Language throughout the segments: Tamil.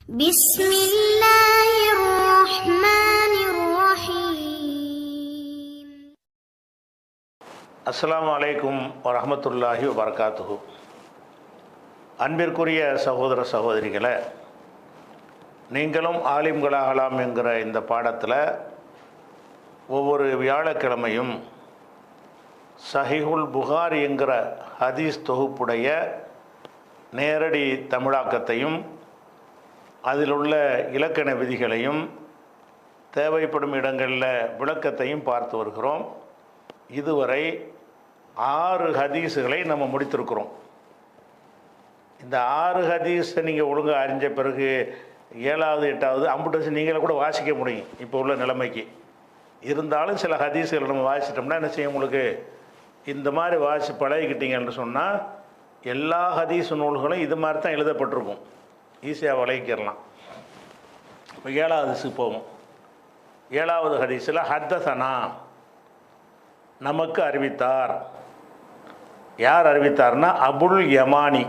بسم الله الرحمن الرحيم. அஸ்ஸலாமு அலைக்கும் வரஹ்மத்துல்லாஹி வபரகாத்துஹு. அன்பிற்குரிய சகோதர சகோதரிகளை, நீங்களும் ஆலிம்களாகலாம் என்கிற இந்த பாடத்தில் ஒவ்வொரு வியாழக்கிழமையும் சஹீஹுல் புகாரி என்கிற ஹதீஸ் தொகுப்புடைய நேரடி தமிழாக்கத்தையும் அதில் உள்ள இலக்கண விதிகளையும் தேவைப்படும் இடங்களில் விளக்கத்தையும் பார்த்து வருகிறோம். இதுவரை 6 ஹதீஸுகளை நம்ம முடித்திருக்கிறோம். இந்த 6 ஹதீஸை நீங்கள் ஒழுங்காக அறிஞ்ச பிறகு 7வது 8வது அம்புட்டு நீங்களே கூட வாசிக்க முடியும் இப்போ உள்ள நிலைமைக்கு. இருந்தாலும் சில ஹதீஸுகளை நம்ம வாசிட்டோம்னா என்ன செய்யும், உங்களுக்கு இந்த மாதிரி வாசி பழகிக்கிட்டீங்கன்னு சொன்னால் எல்லா ஹதீஸ் நூல்களும் இது மாதிரி தான் எழுதப்பட்டிருக்கும், ஈஸியாக வழங்கிக்கிறலாம். இப்போ 7வது ஹதீஸுக்கு போவோம். 7வது ஹதீஸில் ஹத்தசனா, நமக்கு அறிவித்தார். யார் அறிவித்தார்னா அபுல் யமானி.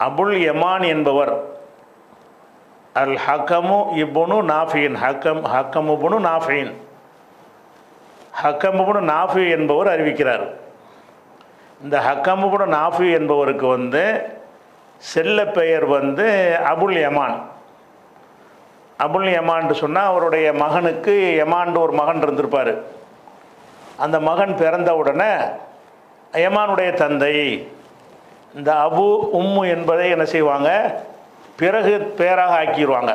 அபுல் யமான் என்பவர் அல் ஹக்கமு இப்னு நாஃபின், ஹக்கம் இப்னு நாஃபின், ஹக்கம் இப்னு நாஃபி என்பவர் அறிவிக்கிறார். இந்த ஹக்கம் இப்னு நாஃபி என்பவருக்கு செல்ல பெயர் அபுல் யமான். அபுல் யமான்னு சொன்னால் அவருடைய மகனுக்கு யமான் ஒரு மகன் இருந்திருப்பார். அந்த மகன் பிறந்த உடனே யமானுடைய தந்தை இந்த அபு உம்மு என்பதை என்ன செய்வாங்க, பிறகு பேராக ஆக்கிடுவாங்க.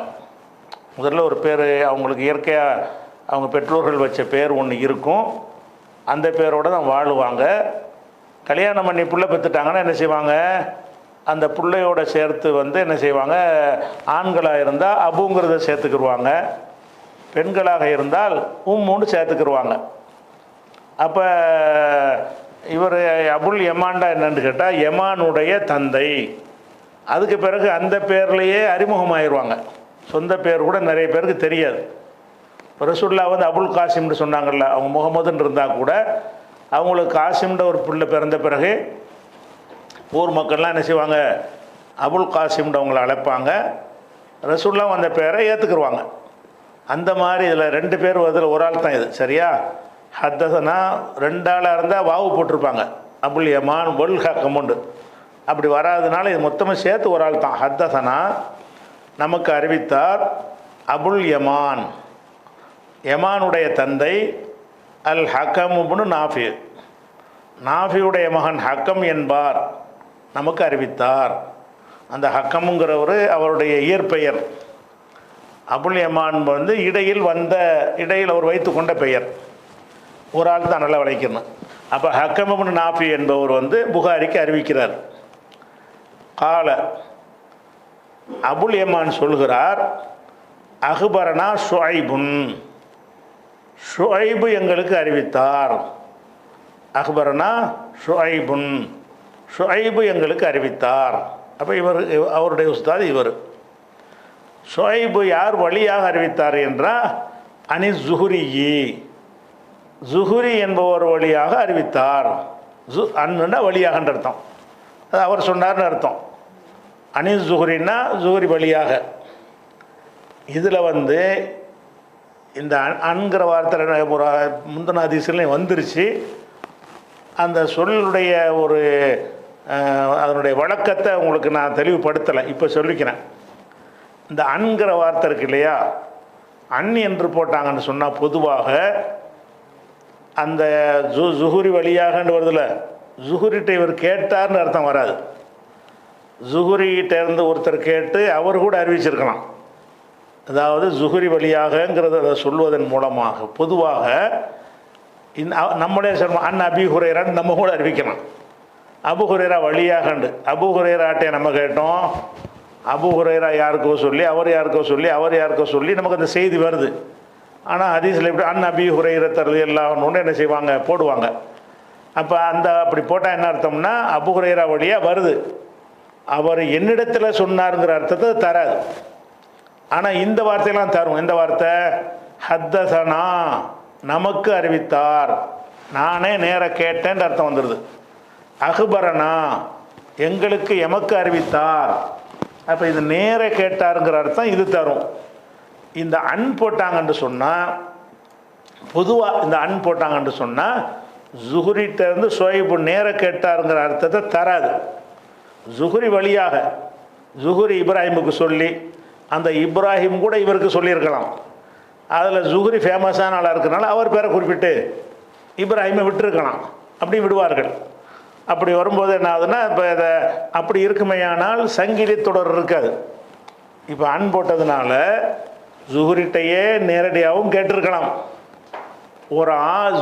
முதல்ல ஒரு பேர் அவங்களுக்கு இயற்கையாக அவங்க பெற்றோர்கள் வச்ச பேர் ஒன்று இருக்கும், அந்த பேரோடு தான் வாழுவாங்க. கல்யாணம் பண்ணி புள்ள பெற்றுட்டாங்கன்னா என்ன செய்வாங்க, அந்த பிள்ளையோட சேர்த்து என்ன செய்வாங்க, ஆண்களாக இருந்தால் அபுங்கிறத சேர்த்துக்கிடுவாங்க, பெண்களாக இருந்தால் உம்முன்னு சேர்த்துக்கிடுவாங்க. அப்போ இவர் அபுல் யமான்டா என்னன்னு கேட்டால் யமானுடைய தந்தை. அதுக்கு பிறகு அந்த பேர்லேயே அறிமுகமாகிடுவாங்க. சொந்த பேர் கூட நிறைய பேருக்கு தெரியாது. ரசூல்லா அபுல் காசிம்னு சொன்னாங்கல்ல, அவங்க முகமதுன்னு இருந்தால் கூட அவங்களுக்கு காசிம்ன்ற ஒரு பிள்ளை பிறந்த பிறகு ஊர் மக்கள்லாம் என்ன செய்வாங்க, அபுல் காசிம்ன்ற அவங்கள அழைப்பாங்க. ரசூல்லாம் அந்த பேரை ஏற்றுக்குருவாங்க. அந்த மாதிரி இதில் 2 பேர் அதில் ஒரு ஆள் தான் இது, சரியா? ஹத்தசனா 2 ஆளாக இருந்தால் வாவு போட்டிருப்பாங்க, அபுல் யமான் ஒல் ஹக்கமுண்டு. அப்படி வராதனால இது மொத்தமாக சேர்த்து ஒரு ஆள் தான். ஹத்தசனா, நமக்கு அறிவித்தார் அபுல் யமான், யமானுடைய தந்தை அல் ஹக்கம் இப்னு நாஃபி, நாஃபியுடைய மகன் ஹக்கம் என்பார் நமக்கு அறிவித்தார். அந்த ஹக்கமுங்கிறவர் அவருடைய இயற்பெயர். அபுல் யமான் இடையில் அவர் வைத்து கொண்ட பெயர். ஒரு ஆள் தான் நல்லா விளைக்கணும். அப்போ ஹக்கம் இப்னு நாஃபி என்பவர் புகாரிக்கு அறிவிக்கிறார். கால, அபுல் யமான் சொல்கிறார், அஹ்பரனா ஷுஐபுன், ஷுஐபு எங்களுக்கு அறிவித்தார். அஹ்பரனா ஷுஐபுன், ஷுஐபு எங்களுக்கு அறிவித்தார். அப்போ அவருடைய உஸ்தாத் இவர். ஷுஐபு யார் வழியாக அறிவித்தார் என்றால் அனி ஜுஹுரியி, ஜுஹுரி என்பவர் வழியாக அறிவித்தார். அன்னுன்னா வழியாகன்ற அர்த்தம், அது அவர் சொன்னார்னு அர்த்தம். அனி ஜுஹுரின்னா ஜுஹுரி வழியாக. இதில் இந்த அன்கிற வார்த்தை முந்தின ஹதீஸ்லையும் வந்துருச்சு. அந்த சொல்லுடைய அதனுடைய வழக்கத்தை உங்களுக்கு நான் தெளிவுபடுத்தலை, இப்போ சொல்லிக்கிறேன். இந்த அன்கிற வார்த்தை இருக்கு இல்லையா, அன் என்று போட்டாங்கன்னு சொன்னால் பொதுவாக அந்த ஜுஹுரி வழியாகன்னு வருதுல, ஜுஹுரிட்ட இவர் கேட்டார்னு அர்த்தம் வராது. ஜுஹுரிகிட்ட இருந்து ஒருத்தர் கேட்டு அவர் கூட அறிவிச்சிருக்கலாம். அதாவது ஜுஹுரி வழியாகங்கிறத சொல்வதன் மூலமாக பொதுவாக நம்மளே சொல்லுவோம் அன் அபி ஹுரைரான்னு நம்ம கூட அறிவிக்கலாம். அபு ஹுரைரா வழியாகண்டு, அபு ஹுரைராட்டே நம்ம கேட்டோம், அபு ஹுரைரா யாருக்கோ சொல்லி அவர் யாருக்கோ சொல்லி அவர் யாருக்கோ சொல்லி நமக்கு அந்த செய்தி வருது. ஆனால் ஹதீஸில் எப்படி அன் அபி ஹுரைரா தரது எல்லாம் ஒன்று என்ன செய்வாங்க, போடுவாங்க. அப்போ அப்படி போட்டால் என்ன அர்த்தம்னா அபு ஹுரைரா வழியாக வருது, அவர் என்னிடத்தில் சொன்னாருங்கிற அர்த்தத்தை தராது. ஆனால் இந்த வார்த்தையெல்லாம் தரும். இந்த வார்த்தை ஹத்தசனா, நமக்கு அறிவித்தார், நானே நேர கேட்டேன்னு அர்த்தம் வந்துடுது. அஹ்பரனா, எங்களுக்கு எமக்கு அறிவித்தார், அப்போ இது நேர கேட்டாருங்கிற அர்த்தம் இது தரும். இந்த அன் போட்டாங்கன்னு சொன்னால், பொதுவாக இந்த அன் போட்டாங்கன்னு சொன்னால் ஜுஹுரிட்ட இருந்து ஷுஐபு நேர கேட்டாருங்கிற அர்த்தத்தை தராது. ஜுஹுரி வழியாக ஜுஹுரி இப்ராஹிமுக்கு சொல்லி அந்த இப்ராஹிம் கூட இவருக்கு சொல்லியிருக்கலாம். அதில் ஜுஹுரி ஃபேமஸான ஆளாக இருக்கிறனால அவர் பேரை குறிப்பிட்டு இப்ராஹிமை விட்டுருக்கலாம். அப்படி விடுவார்கள். அப்படி வரும்போது என்ன ஆகுதுன்னா, இப்போ இதை அப்படி இருக்குமையானால் சங்கிலி தொடர் இருக்காது. இப்போ அன் போட்டதுனால ஜுஹுரிட்டையே நேரடியாகவும் கேட்டிருக்கலாம். ஒரு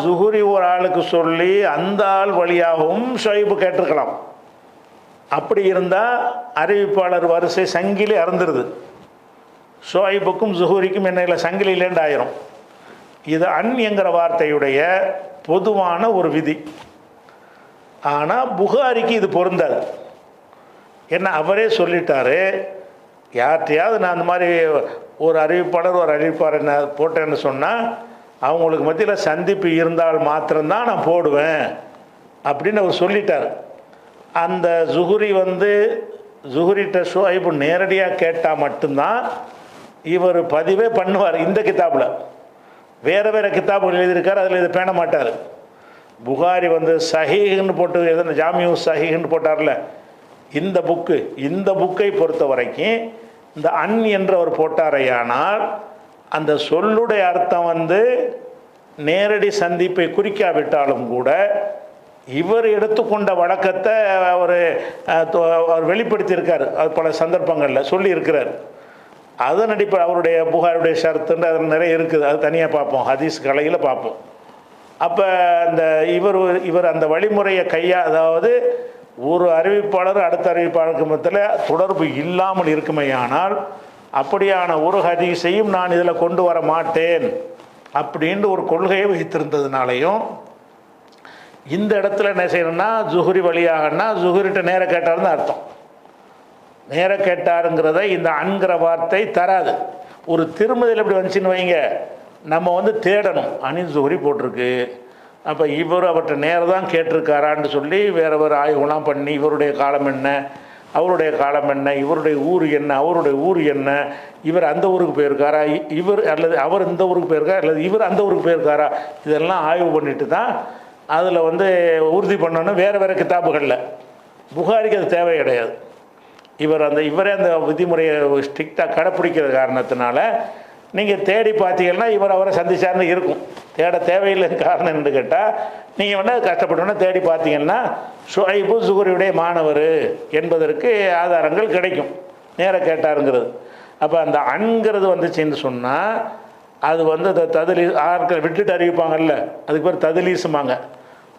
ஜுஹுரி ஒரு ஆளுக்கு சொல்லி அந்த ஆள் வழியாகவும் ஷுஐபு கேட்டிருக்கலாம். அப்படி இருந்தால் அறிவிப்பாளர் வரிசை சங்கிலி அறந்துருது. ஷுஐபுக்கும் ஜுஹுரிக்கும் என்ன இல்லை, சங்கிலி இல்லைன்னு ஆயிரும். இது அன் என்கிற வார்த்தையுடைய பொதுவான ஒரு விதி. ஆனால் புகாரிக்கு இது பொருந்தாது. என்ன அவரே சொல்லிட்டாரு, யார்கிட்டையாவது நான் அந்த மாதிரி ஒரு அறிவிப்பாளர் என்ன போட்டேன்னு சொன்னால் அவங்களுக்கு மத்தியில் சந்திப்பு இருந்தால் மாத்திரம்தான் நான் போடுவேன் அப்படின்னு அவர் சொல்லிட்டார். அந்த ஜுஹுரி ஜுஹுரிட்ட ஷுஐபு நேரடியாக கேட்டால் மட்டும்தான் இவர் பதிவே பண்ணுவார். இந்த கிதாபில் வேறு வேறு கிதாபுகள் எழுதியிருக்கார், அதில் இதை பேண மாட்டார். புகாரி சஹீஹ்னு போட்டு எதனா ஜாமியு சஹீஹ்னு போட்டார்ல, இந்த புக்கை பொறுத்த வரைக்கும் இந்த அன் என்றவர் போட்டாரையானால் அந்த சொல்லுடைய அர்த்தம் நேரடி சந்திப்பை குறிக்காவிட்டாலும் கூட இவர் எடுத்துக்கொண்ட வழக்கத்தை அவர் வெளிப்படுத்தியிருக்கார். அது பல சந்தர்ப்பங்களில் சொல்லியிருக்கிறார். அதன் அடிப்படை அவருடைய புகாருடைய ஷர்த்துன்னு அது நிறைய இருக்குது. அது தனியாக பார்ப்போம், ஹதீஸ் கலையில் பார்ப்போம். அப்போ அந்த இவர் அந்த வழிமுறையை அதாவது ஒரு அறிவிப்பாளர் அடுத்த அறிவிப்பாளருக்கு மத்தியில் தொடர்பு இல்லாமல் இருக்குமையானால் அப்படியான ஒரு ஹதீஸையும் நான் இதில் கொண்டு வர மாட்டேன் அப்படின்ற ஒரு கொள்கையை வைத்திருந்ததுனாலையும் இந்த இடத்துல என்ன செய்யணும்னா, ஜுஹுரி வழியாகனா ஜுஹுரிட்ட நேர கேட்டாருன்னு அர்த்தம். நேர கேட்டாருங்கிறத இந்த அன்கிற வார்த்தை தராது. ஒரு திருமதியில் எப்படி வந்துச்சுன்னு வைங்க, நம்ம தேடணும். அனில் ஜுஹுரி போட்டிருக்கு, அப்போ இவர் அவர்கிட்ட நேரம் தான் கேட்டிருக்காரான்னு சொல்லி வேறு ஆய்வுலாம் பண்ணி இவருடைய காலம் என்ன, அவருடைய காலம் என்ன, இவருடைய ஊர் என்ன, அவருடைய ஊர் என்ன, இவர் அந்த ஊருக்கு போயிருக்காரா, இவர் அல்லது அவர் இந்த ஊருக்கு போயிருக்காரா, அல்லது இவர் அந்த ஊருக்கு போயிருக்காரா, இதெல்லாம் ஆய்வு பண்ணிட்டு தான் அதில் உறுதி பண்ணணும். வேறு கிதாபுகளில் புகாரிக்கு அது தேவை கிடையாது. இவரே அந்த விதிமுறையை ஸ்ட்ரிக்டாக கடைப்பிடிக்கிற காரணத்தினால நீங்கள் தேடி பார்த்தீங்கன்னா இவர் அவரை சந்திச்சார்னு இருக்கும். தேட தேவையில்லை. காரணம் என்று கேட்டால் நீங்கள் கஷ்டப்பட்டோன்னா தேடி பார்த்தீங்கன்னா ஷுஐபு ஜுஹுரியுடைய மாணவர் என்பதற்கு ஆதாரங்கள் கிடைக்கும். நேர கேட்டாருங்கிறது. அப்போ அந்த அன்கிறது வந்துச்சுன்னு சொன்னால் அது அந்த ஆட்கள் விட்டுட்டு அறிவிப்பாங்கல்ல, அதுக்கு பேர் ததுலீசுமாங்க.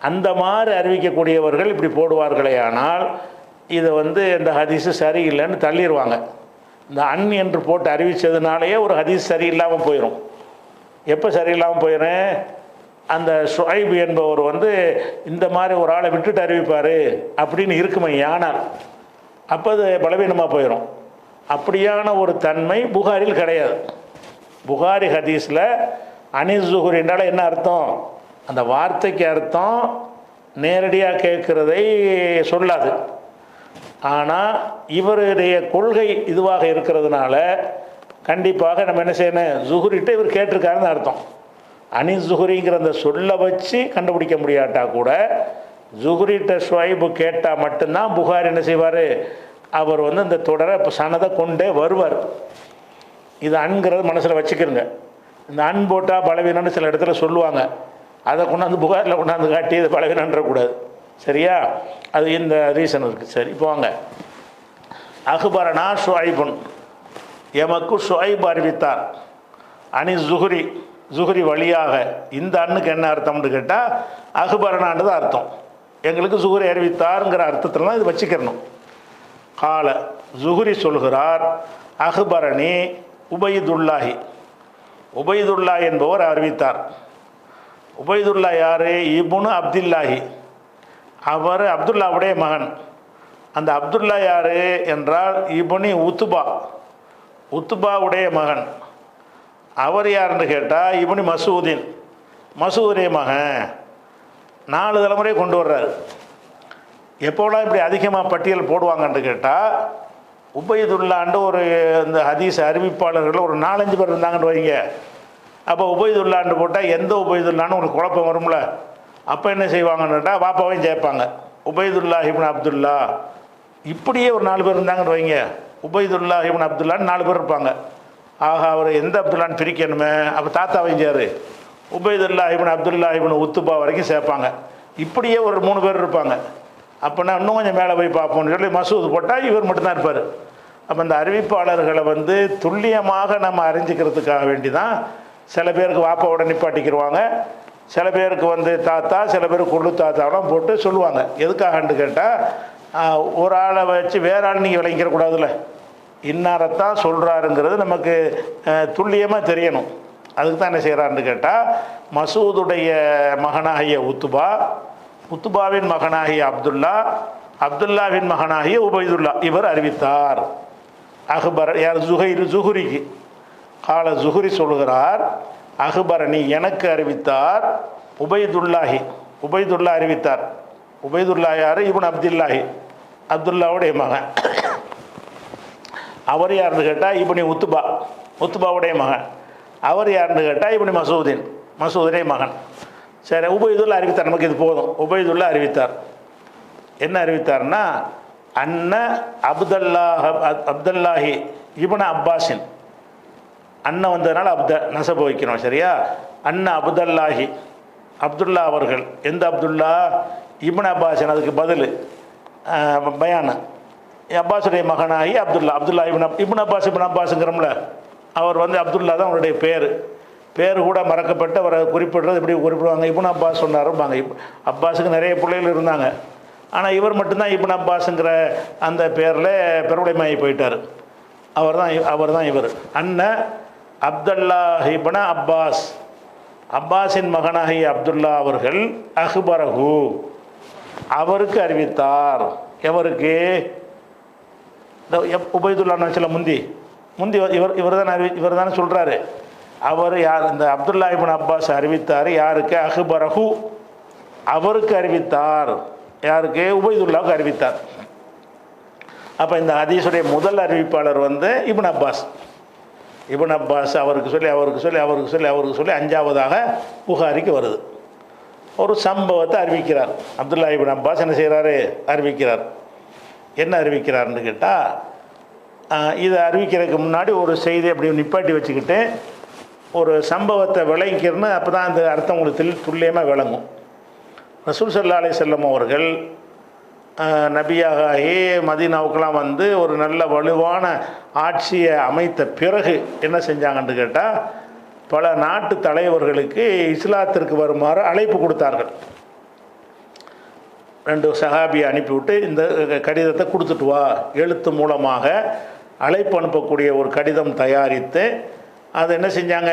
அந்த மாதிரி அறிவிக்கக்கூடியவர்கள் இப்படி போடுவார்களே ஆனால் இதை இந்த ஹதீஸு சரியில்லைன்னு தள்ளிடுவாங்க. இந்த அன் என்று போட்டு அறிவித்ததுனாலேயே ஒரு ஹதீஸ் சரியில்லாமல் போயிடும். எப்போ சரியில்லாமல் போயிடும், அந்த ஷுஐப் என்பவர் இந்த மாதிரி ஒரு ஆளை விட்டுட்டு அறிவிப்பார் அப்படின்னு இருக்குமே ஆனால் அப்போ அது பலவீனமாக போயிடும். அப்படியான ஒரு தன்மை புகாரில் கிடையாது. புகாரி ஹதீஸில் அனிஸ் ஜுஹுரி என்றால் என்ன அர்த்தம், அந்த வார்த்தைக்கு அர்த்தம் நேரடியாக கேட்குறதை சொல்லாது. ஆனால் இவருடைய கொள்கை இதுவாக இருக்கிறதுனால கண்டிப்பாக நம்ம என்ன செய்யணும், ஜுஹுரிட்ட இவர் கேட்டிருக்காருன்னு அர்த்தம். அனிஸ் ஜுஹுரிங்கிற அந்த சொல்ல வச்சு கண்டுபிடிக்க முடியாட்டா கூட ஜுஹுரிட்ட ஷுஐபு கேட்டால் மட்டும்தான் புகாரி என்ன செய்வார், அவர் இந்த தொடரை சனதை கொண்டே வருவார். இது அன்கிறது மனசில் வச்சுக்கிறங்க. இந்த அன் போட்டால் பலவீனம்னு சில இடத்துல சொல்லுவாங்க, அதை கொண்டாந்து புகாரில் கொண்டாந்து காட்டி இது பலவீனன்றக்கூடாது. சரியா, அது இந்த ரீசன் இருக்குது. சரி, இப்போ வாங்க. அக்பரனா ஷுஐபுன், எமக்கு ஷுஐப் அறிவித்தார். அனி ஜுஹுரி, ஜுஹுரி வழியாக. இந்த அண்ணுக்கு என்ன அர்த்தம்னு கேட்டால் அக்பரனான்றது அர்த்தம். எங்களுக்கு ஜுஹுரி அறிவித்தாருங்கிற அர்த்தத்துலாம் இது வச்சுக்கிறணும். கால ஜுஹுரி சொல்கிறார், அக்பரணி உபைதுல்லாஹி, உபைதுல்லா என்பவர் அறிவித்தார். உபைதுல்லா யார், இப்னு அப்துல்லாஹி, அவர் அப்துல்லாவுடைய மகன். அந்த அப்துல்லா யார் என்றால் இப்னு உத்துபா, உத்துபாவுடைய மகன். அவர் யாருன்னு கேட்டால் இப்னு மசூதின், மசூதுடைய மகன். 4 தலைமுறை கொண்டு வர்றார். எப்போலாம் இப்படி அதிகமாக பட்டியல் போடுவாங்கன்னு கேட்டால் உபைதுல்லாண்டு ஒரு இந்த ஹதீஸ் அறிவிப்பாளர்கள் ஒரு 4-5 பேர் இருந்தாங்கன்னு வைங்க. அப்போ உபைதுல்லாண்டு போட்டால் எந்த உபைதுல்லான்னு உங்களுக்கு குழப்பம் வரும்ல. அப்போ என்ன செய்வாங்கன்னுட்டா பாப்பாவையும் சேர்ப்பாங்க. உபைதுல்லா இப்னு அப்துல்லா இப்படியே ஒரு 4 பேர் இருந்தாங்கன்னு வைங்க. உபைதுல்லா இப்னு அப்துல்லான்னு 4 பேர் இருப்பாங்க. ஆக அவர் எந்த அப்துல்லான்னு பிரிக்கணுமே, அப்போ தாத்தாவையும் சேரு உபைதுல்லா இப்னு அப்துல்லா இப்னு உத்துபா வரைக்கும் சேர்ப்பாங்க. இப்படியே ஒரு 3 பேர் இருப்பாங்க. அப்போனா இன்னும் கொஞ்சம் மேலே போய் பார்ப்போம்னு சொல்லி மசூத் போட்டால் இவர் மட்டும்தான் இருப்பார். அப்போ இந்த அறிவிப்பாளர்களை வந்து துல்லியமாக நம்ம அறிஞ்சிக்கிறதுக்காக வேண்டி தான் சில பேருக்கு வாப்பாவோட நிப்பாட்டிக்கிடுவாங்க, சில பேருக்கு வந்து தாத்தா, சில பேருக்கு கொள்ளு தாத்தாவெல்லாம் போட்டு சொல்லுவாங்க. எதுக்காகன்னு கேட்டால் ஒரு ஆளை வச்சு வேற ஆள் நீங்கள் விளங்கிக்கிறக்கூடாதுல்ல. இன்னாரத்தான் சொல்கிறாருங்கிறது நமக்கு துல்லியமாக தெரியணும். அதுக்கு தான் என்ன செய்கிறாருன்னு கேட்டால் மசூதுடைய மகனாகிய உத்துபாவின் மகனாகிய அப்துல்லா, அப்துல்லாவின் மகனாகிய உபைதுல்லா இவர் அறிவித்தார். அஹ்பர் யார்? ஜுஹுரிக்கு கால ஜுஹுரி சொல்கிறார், அஹ்பரணி எனக்கு அறிவித்தார், உபைதுல்லா அறிவித்தார். உபைதுல்லா யார்? இப்னு அப்துல்லாஹி, அப்துல்லாவுடைய மகன். அவர் யாருன்னு கேட்டால் இப்னு உத்துபாவுடைய மகன். அவர் யாருன்னு கேட்டால் இப்னு மசூதுடைய மகன். சரி, உபைதுல்லா அறிவித்தார். நமக்கு இது போதும். உபைதுல்லா அறிவித்தார். என்ன அறிவித்தார்னா, அன்ன அப்துல்லாஹி இப்னு அப்பாஸின், அண்ணன் வந்ததுனால நசப வைக்கணும், சரியா? அண்ணா அப்துல்லாஹி, அப்துல்லா அவர்கள். எந்த அப்துல்லா? இப்னு அப்பாஸின். அதுக்கு பதில் பயான் அப்பாஸுடைய மகனாகி அப்துல்லா இப்னு அப்பாஸுங்கிறோம்ல, அவர் வந்து அப்துல்லா தான் அவருடைய பேர் கூட மறக்கப்பட்டு அவரை குறிப்பிடுறது எப்படி குறிப்பிடுவாங்க? இப்னு அப்பாஸ் சொன்னாருப்பாங்க. அப்பாஸுக்கு நிறைய பிள்ளைகள் இருந்தாங்க, ஆனால் இவர் மட்டும்தான் இப்னு அப்பாஸுங்கிற அந்த பேரில் பெருவுடைமையாகி போயிட்டார். அவர் தான் இவர். அண்ணன் அப்துல்லா இப்னு அப்பாஸ், அப்பாஸின் மகனாகிய அப்துல்லா அவர்கள் அஹ்பரஹு அவருக்கு அறிவித்தார். எவருக்கு? உபைதுல்லா சில முந்தி இவர் தானே சொல்கிறாரு. அவர் யார்? இந்த அப்துல்லா இப்னு அப்பாஸ் அறிவித்தார். யாருக்கு? அஹ்பரஹு அவருக்கு அறிவித்தார். யாருக்கு? உபைதுல்லாவுக்கு அறிவித்தார். அப்போ இந்த ஹதீஸுடைய முதல் அறிவிப்பாளர் வந்து இப்னு அப்பாஸ். அவருக்கு சொல்லி 5ஆவதாக புகாரிக்கு வருது. ஒரு சம்பவத்தை அறிவிக்கிறார். அப்துல்லா இப்னு அப்பாஸ் என்ன செய்கிறாரு? அறிவிக்கிறார். என்ன அறிவிக்கிறார்னு கேட்டால், இதை அறிவிக்கிறதுக்கு முன்னாடி ஒரு செய்தி அப்படி நிப்பாட்டி வச்சுக்கிட்டு ஒரு சம்பவத்தை விளங்கிக்கிறன்னு, அப்போ தான் அந்த அர்த்தம் உங்களுக்கு துல்லியமாக விளங்கும். ரசூல் ஸல்லல்லாஹு அலைஹி வஸல்லம் அவர்கள் நபியாகி மதீனாவுக்கெல்லாம் வந்து ஒரு நல்ல வலுவான ஆட்சியை அமைத்த பிறகு என்ன செஞ்சாங்கன்னு கேட்டால், பல நாட்டு தலைவர்களுக்கு இஸ்லாத்திற்கு வருமாறு அழைப்பு கொடுத்தார்கள். 2 சஹாபியை அனுப்பிவிட்டு இந்த கடிதத்தை கொடுத்துட்டு வா, எழுத்து மூலமாக அழைப்பு அனுப்பக்கூடிய ஒரு கடிதம் தயாரித்து அதை என்ன செஞ்சாங்க,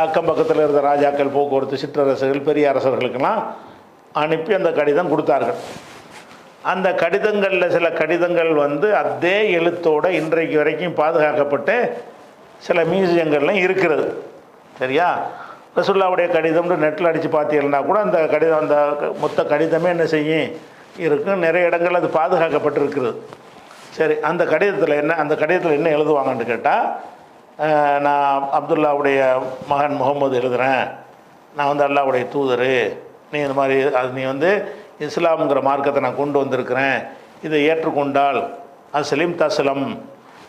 அக்கம் பக்கத்தில் இருந்த ராஜாக்கள், போக்குவரத்து, சிற்றரசர்கள், பெரிய அரசர்களுக்கெல்லாம் அனுப்பி அந்த கடிதம் கொடுத்தார்கள். அந்த கடிதங்களில் சில கடிதங்கள் வந்து அதே எழுத்தோடு இன்றைக்கு வரைக்கும் பாதுகாக்கப்பட்டு சில மியூசியங்கள்லாம் இருக்கிறது, சரியா? ரசூலுல்லாஹ்வுடைய கடிதம்னு நெட்டில் அடித்து பார்த்தீங்கன்னா கூட அந்த கடிதம், அந்த மொத்த கடிதமே என்ன செய்யும் இருக்கும், நிறைய இடங்கள் அது பாதுகாக்கப்பட்டிருக்கிறது. சரி, அந்த கடிதத்தில் என்ன எழுதுவாங்கன்னு கேட்டால், நான் அப்துல்லாவுடைய மகன் முகமது எழுதுகிறேன், நான் வந்து அல்லாஹ்வுடைய தூதர், நீ இந்த மாதிரி நீ வந்து இஸ்லாம்ங்கிற மார்க்கத்தை நான் கொண்டு வந்திருக்கிறேன், இதை ஏற்றுக்கொண்டால் அஸ்லிம் தஸ்லம்,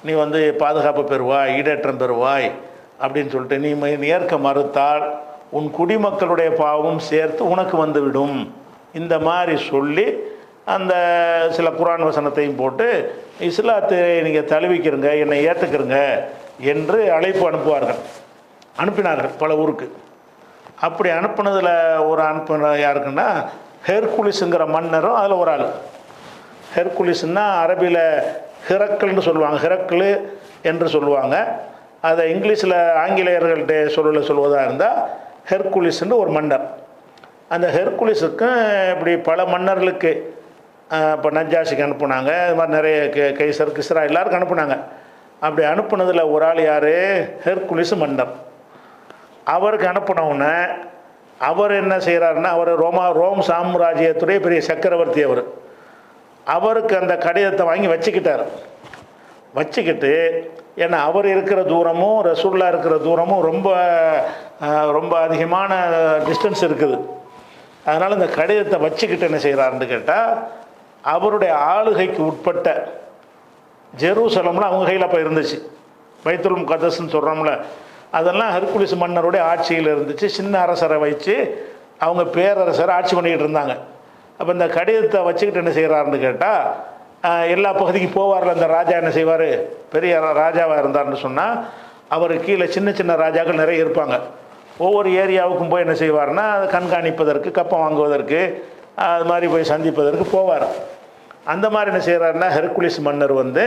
நீ வந்து பாதுகாப்பு பெறுவாய், ஈடேற்றம் பெறுவாய் அப்படின்னு சொல்லிட்டு, நீ ஏற்க மறுத்தால் உன் குடிமக்களுடைய பாவமும் சேர்த்து உனக்கு வந்துவிடும், இந்த மாதிரி சொல்லி அந்த சில குர்ஆன் வசனத்தையும் போட்டு இஸ்லாத்தை நீங்கள் தழுவிக்கிறங்க, என்னை ஏற்றுக்கிறங்க என்று அழைப்பு அனுப்பினார்கள் பல ஊருக்கு. அப்படி அனுப்புனதில் ஒரு யாருக்குன்னா ஹெர்குலிஸுங்கிற மன்னரும் அதில் ஒரு ஆள். ஹெர்குலிஸ்னா அரபியில் ஹிரக்கல்னு சொல்லுவாங்க, ஹிரக்கல் என்று சொல்லுவாங்க. அதை இங்கிலீஷில் ஆங்கிலேயர்கள்ட்ட சொல்வதாக இருந்தால் ஹெர்குலிஸ்ன்னு ஒரு மன்னர். அந்த ஹெர்குலிஸுக்கும் இப்படி பல மன்னர்களுக்கு, இப்போ நஜ்ஜாஷிக்கு அனுப்புனாங்க, இது மாதிரி நிறைய கைசர், கிஸ்ரா எல்லாருக்கும் அனுப்புனாங்க. அப்படி அனுப்புனதில் ஒரு ஆள் யார்? ஹெர்குலிஸ் மன்னர். அவருக்கு அனுப்பினவுடனே அவர் என்ன செய்கிறாருன்னா, அவர் ரோம் சாம்ராஜ்யத்துடைய பெரிய சக்கரவர்த்தி. அவருக்கு அந்த கடிதத்தை வாங்கி வச்சுக்கிட்டு, ஏன்னா அவர் இருக்கிற தூரமும் ரசூல்லா இருக்கிற தூரமும் ரொம்ப ரொம்ப அதிகமான டிஸ்டன்ஸ் இருக்குது. அதனால் இந்த கடிதத்தை வச்சுக்கிட்டு என்ன செய்கிறாருன்னு கேட்டால், அவருடைய ஆளுகைக்கு உட்பட்ட ஜெருசலம்ல அவங்க கையில் அப்போ இருந்துச்சு. பைத்துல் முகத்தஸ்ன்னு சொல்கிறோம்ல, அதெல்லாம் ஹெர்குலிஸ் மன்னருடைய ஆட்சியில் இருந்துச்சு. சின்ன அரசரை வச்சு அவங்க பேரரசரை ஆட்சி பண்ணிக்கிட்டு இருந்தாங்க. அப்போ இந்த கடிதத்தை வச்சுக்கிட்டு என்ன செய்கிறாருன்னு கேட்டால், எல்லா பகுதிக்கும் போவார்ல அந்த ராஜா. என்ன செய்வார், பெரிய ராஜாவாக இருந்தார்னு சொன்னால் அவருக்கு கீழே சின்ன சின்ன ராஜாக்கள் நிறைய இருப்பாங்க. ஒவ்வொரு ஏரியாவுக்கும் போய் என்ன செய்வார்னா அதை கண்காணிப்பதற்கு, கப்பம் வாங்குவதற்கு, அது மாதிரி போய் சந்திப்பதற்கு போவார். அந்த மாதிரி என்ன செய்கிறாருன்னா ஹெர்குலிஸ் மன்னர் வந்து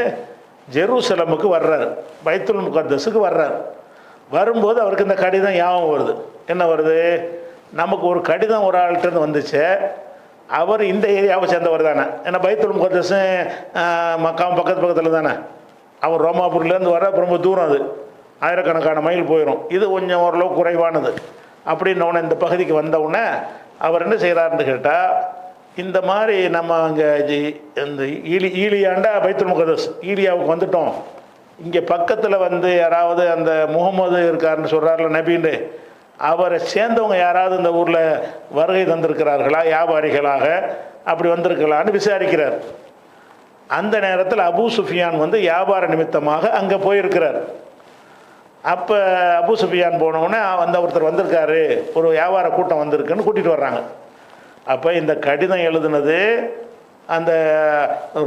ஜெருசலமுக்கு வர்றார், பைத்துல் முகத்தஸுக்கு வர்றார். வரும்போது அவருக்கு இந்த கடிதம் ஞாபகம் வருது. என்ன வருது, நமக்கு ஒரு கடிதம் ஒரு ஆள்கிட்ட வந்துச்சு, அவர் இந்த ஏரியாவை சேர்ந்தவர் தானே. ஏன்னா பைத்துல் முகத்தஸும் மக்காவும் பக்கத்தில் தானே. அவர் ரோமாபுரிலேருந்து வர ரொம்ப தூரம், அது ஆயிரக்கணக்கான மைல் போயிடும். இது கொஞ்சம் ஓரளவு குறைவானது. அப்படின்னோடனே இந்த பகுதிக்கு வந்தவுடனே அவர் என்ன செய்கிறாருன்னு கேட்டால், இந்த மாதிரி நம்ம அங்கே இந்த ஈலியாண்டா பைத்துல் முகத்தஸ் ஈலியாவுக்கு வந்துட்டோம், இங்கே பக்கத்தில் வந்து யாராவது அந்த முகமது இருக்காருன்னு சொல்கிறார்ல நபின்னு, அவரை சேர்ந்தவங்க யாராவது இந்த ஊரில் வருகை தந்திருக்கிறார்களா வியாபாரிகளாக, அப்படி வந்திருக்கலான்னு விசாரிக்கிறார். அந்த நேரத்தில் அபூ சுஃபியான் வந்து வியாபார நிமித்தமாக அங்கே போயிருக்கிறார். அப்போ அபூ சுஃபியான் போனவுடனே வந்து ஒருத்தர் வந்திருக்காரு, ஒரு வியாபார கூட்டம் வந்திருக்குன்னு கூட்டிகிட்டு வர்றாங்க. அப்போ இந்த கடிதம் எழுதுனது அந்த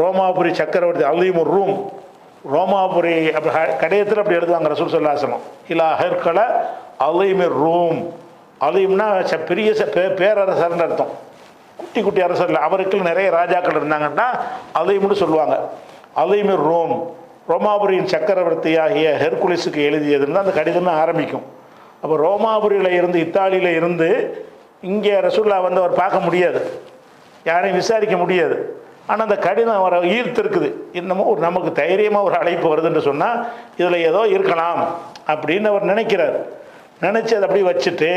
ரோமாபுரி சக்கரவர்த்தி அலீமுர் ரூம், ரோமாபுரி அப்படி கடிதத்தில் அப்படி எழுதுவாங்க ரசூல் ஸல்லல்லாஹு அலைஹி வஸல்லம், இலா ஹெர்கல அலீமிர் ரூம். அலீம்னா பெரிய பேரரசர்னு அர்த்தம், குட்டி குட்டி அரசர் இல்லை. அவருக்கு நிறைய ராஜாக்கள் இருந்தாங்கன்னா அலீம்னு சொல்லுவாங்க. அலீமிர் ரூம், ரோமாபுரியின் சக்கரவர்த்தியாகிய ஹெர்குலிஸுக்கு எழுதியதுன்னு அந்த கடிதமே ஆரம்பிக்கும். அப்போ ரோமாபுரியில் இருந்து இத்தாலியில் இருந்து இங்கே ரசூல்லா வந்து அவர் பார்க்க முடியாது, யாரையும் விசாரிக்க முடியாது. ஆனால் அந்த கடிதம் அவரை ஈர்த்திருக்குது. இன்னமும் ஒரு நமக்கு தைரியமாக ஒரு அழைப்பு வருதுன்னு சொன்னால் இதில் ஏதோ இருக்கலாம் அப்படின்னு அவர் நினைக்கிறார். நினச்சி அதை அப்படி வச்சுட்டு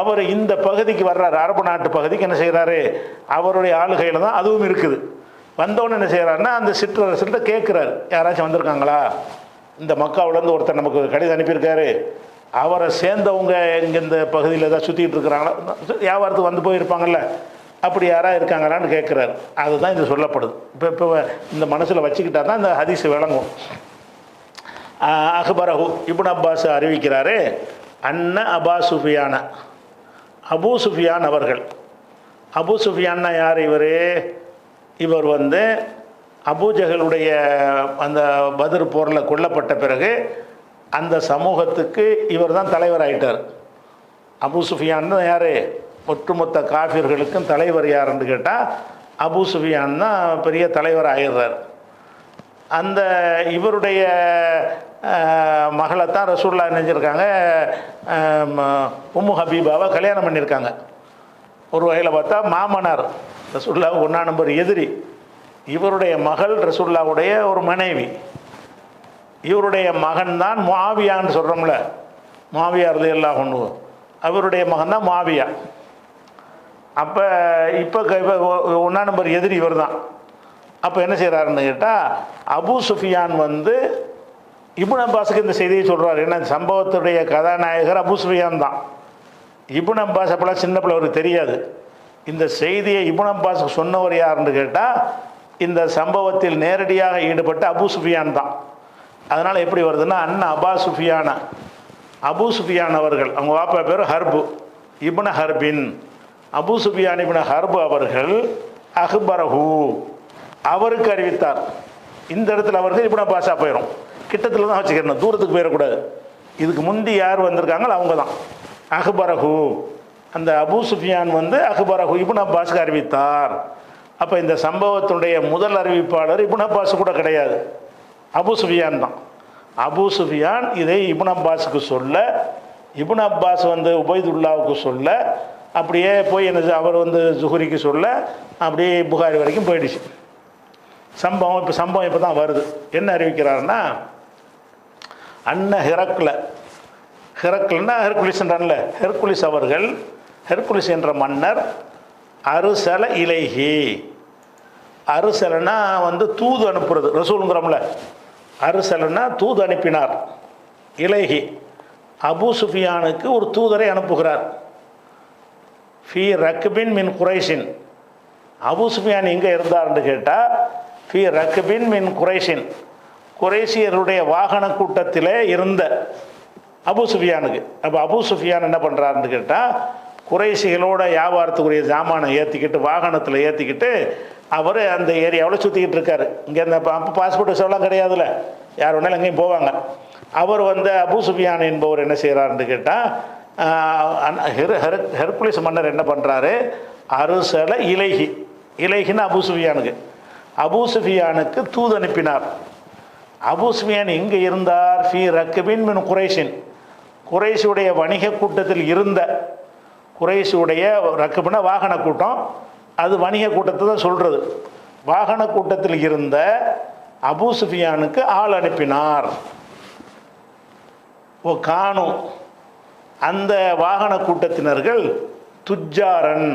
அவர் இந்த பகுதிக்கு வர்றாரு, அரபு நாட்டு பகுதிக்கு என்ன செய்கிறாரு, அவருடைய ஆளுகையில் தான் அதுவும் இருக்குது. வந்தோன்னு என்ன செய்கிறாருன்னா அந்த சிற்றரசர்கிட்ட கேட்குறாரு, யாராச்சும் வந்திருக்காங்களா, இந்த மக்காவிலேருந்து ஒருத்தர் நமக்கு கடிதம் அனுப்பியிருக்காரு, அவரை சேர்ந்தவங்க எங்கே இந்த பகுதியில் ஏதாவது சுற்றிட்டு இருக்கிறாங்களா, வியாபாரத்துக்கு வந்து போயிருப்பாங்கள்ல, அப்படி யாராக இருக்காங்களான்னு கேட்குறாரு. அதுதான் இது சொல்லப்படுது. இப்போ இந்த மனசில் வச்சுக்கிட்டா தான் இந்த ஹதீஸ் விளங்கும். அக்பரஹு இப்னு அப்பாஸ் அறிவிக்கிறாரு, அன்ன அபா சுஃபியான, அபூ சுஃபியான் அவர்கள். அபூ சுஃபியான்னா யார், இவர் வந்து அபூஜஹலுடைய அந்த பத்ர் போரில் கொல்லப்பட்ட பிறகு அந்த சமூகத்துக்கு இவர் தான் தலைவராயிட்டார். அபூ சுஃபியான் தான் யார், ஒட்டுமொத்த காஃபிர்களுக்கும் தலைவர் யாருன்னு கேட்டால் அபூ சுஃபியான் தான் பெரிய தலைவர் ஆயிடுறார். அந்த இவருடைய மகளை தான் ரசூல்லா நினைச்சிருக்காங்க, உம்மு ஹபீபாவை கல்யாணம் பண்ணியிருக்காங்க. ஒரு வகையில் பார்த்தா மாமனார் ரசூல்லாவுக்கு 1 நம்பர் எதிரி. இவருடைய மகள் ரசூல்லாவுடைய ஒரு மனைவி. இவருடைய மகன் தான் முஆவியான்னு சொல்கிறோம்ல, முஆவியா ரலியல்லாஹு அன்ஹு, அவருடைய மகன் தான் முஆவியா. அப்போ இப்போ 1 நம்பர் எதிரி இவர் தான். அப்போ என்ன செய்கிறாருன்னு கேட்டால், அபூ சுஃபியான் வந்து இப்னு அப்பாஸுக்கு இந்த செய்தியை சொல்கிறார். என்ன, சம்பவத்துடைய கதாநாயகர் அபூ சுஃபியான் தான். இப்னு அப்பாஸ் அப்போலாம் சின்ன பிள்ளை, அவருக்கு தெரியாது. இந்த செய்தியை இப்னு அப்பாஸுக்கு சொன்னவர் யாருன்னு கேட்டால் இந்த சம்பவத்தில் நேரடியாக ஈடுபட்ட அபூ சுஃபியான் தான். அதனால் எப்படி வருதுன்னா, அண்ணா அபா சுஃபியானா, அபூ சுஃபியான் அவர்கள், அவங்க வாப்பா பேர் ஹர்பு இப்னு ஹர்பின், அபூ சுஃபியான் இப்னு ஹர்பு அவர்கள் அக்பரஹு அவருக்கு அறிவித்தார். இந்த இடத்துல அவர்கள் இப்னு அப்பாஸா போயிடும், கிட்டத்தில் தான் வச்சுக்கிறேன், தூரத்துக்கு போயிடக்கூடாது. இதுக்கு முந்தி யார் வந்திருக்காங்களோ அவங்க தான். அக்பரஹு, அந்த அபூ சுஃபியான் வந்து அக்பரஹு இப்னு அப்பாஸுக்கு அறிவித்தார். அப்போ இந்த சம்பவத்துடைய முதல் அறிவிப்பாளர் இப்னு அப்பாஸ் கூட கிடையாது, அபூ சுஃபியான் தான். அபூ சுஃபியான் இதை இப்னு அப்பாஸுக்கு சொல்ல, இப்னு அப்பாஸ் வந்து உபைதுல்லாவுக்கு சொல்ல, அப்படியே போய் என்ன அவர் வந்து ஜுஹரிக்கு சொல்ல, அப்படியே புகாரி வரைக்கும் போயிடுச்சு சம்பவம். சம்பவம் இப்போ தான் வருது. என்ன அறிவிக்கிறாருன்னா, அன்ன ஹெரக்லன்னா ஹெர்குலிஸ்ன்றான்ல, ஹெர்குலிஸ் அவர்கள், ஹெர்குலிஸ் என்ற மன்னர் அருசல இலைஹி, அருசலனா வந்து தூது அனுப்புறது, ரசூலுங்கிறோம்ல, அருசலன்னா தூது அனுப்பினார். இலைஹி அபூ சுஃபியானுக்கு ஒரு தூதரை அனுப்புகிறார். ஃபி ரக்பின் மின் குரைஷின். அபூ சுஃபியான் எங்கே இருந்தார்னு கேட்டால் ஃபி ரக்பின் மின் குரைஷின், குறைஷியருடைய வாகன கூட்டத்திலே இருந்த அபூ சுஃபியானுக்கு. அப்போ அபூ சுஃபியான் என்ன பண்ணுறாருன்னு கேட்டால் குறைஷிகளோட வியாபாரத்துக்குரிய ஜாமானை ஏற்றிக்கிட்டு வாகனத்தில் ஏற்றிக்கிட்டு அவர் அந்த ஏரியாவில் சுற்றிக்கிட்டு இருக்கார். இங்கே இந்த அப்போ பாஸ்போர்ட் விசாவெல்லாம் கிடையாதுல்ல, யார் வேணாலும் எங்கேயும் போவாங்க. அவர் வந்து அபூ சுஃபியான் என்பவர் என்ன செய்கிறாருன்னு கேட்டால் ஹெர்குலிஸ் மன்னர் என்ன பண்ணுறாரு, அருசல இலைஹி, இலைஹின்னு அபூ சுஃபியானுக்கு, அபூ சுஃபியானுக்கு தூது அனுப்பினார். அபூ சுஃபியான் எங்கே இருந்தார்? ஃபி ரக்பின் மின் குறைஷின், குறைஷுடைய வணிக கூட்டத்தில் இருந்த, குறைஷுடைய ரக்புனா வாகன கூட்டம், அது வணிக கூட்டத்தை தான் சொல்கிறது. வாகன கூட்டத்தில் இருந்த அபூ சுஃபியானுக்கு ஆள் அனுப்பினார். ஓ காணும், அந்த வாகன கூட்டத்தினர்கள் துஜாரன்